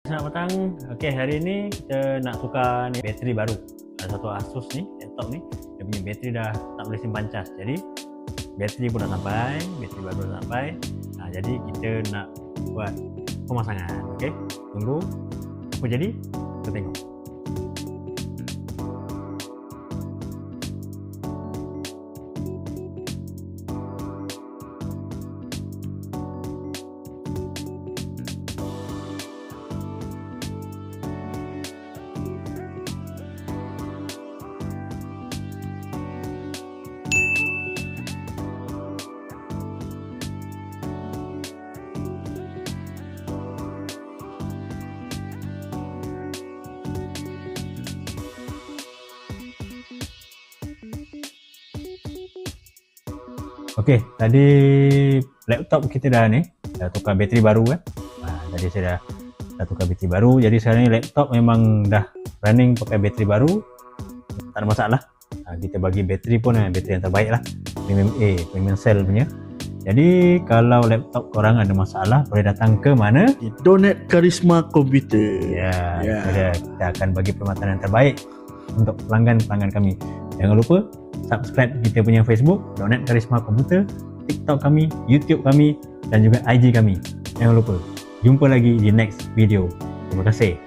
Selamat petang. Okey, hari ini kita nak tukar ni bateri baru. Ada satu Asus ni, laptop ni, dia punya bateri dah tak boleh simpan cas. Jadi bateri pun dah sampai, bateri baru dah sampai. Jadi kita nak buat pemasangan. Okey, tunggu apa jadi, kita tengok. Okey, tadi laptop kita dah tukar bateri baru kan. Tadi saya dah tukar bateri baru. Jadi sekarang ni laptop memang dah running pakai bateri baru. Tak ada masalah. Kita bagi bateri pun bateri yang terbaik lah. Premium cell punya. Jadi kalau laptop korang ada masalah, boleh datang ke mana? Di Donate Karisma Komputer. Kita akan bagi perkhidmatan yang terbaik untuk pelanggan-pelanggan kami. Jangan lupa subscribe kita punya Facebook, Donate Karisma Komputer, TikTok kami, YouTube kami dan juga IG kami. Jangan lupa. Jumpa lagi di next video. Terima kasih.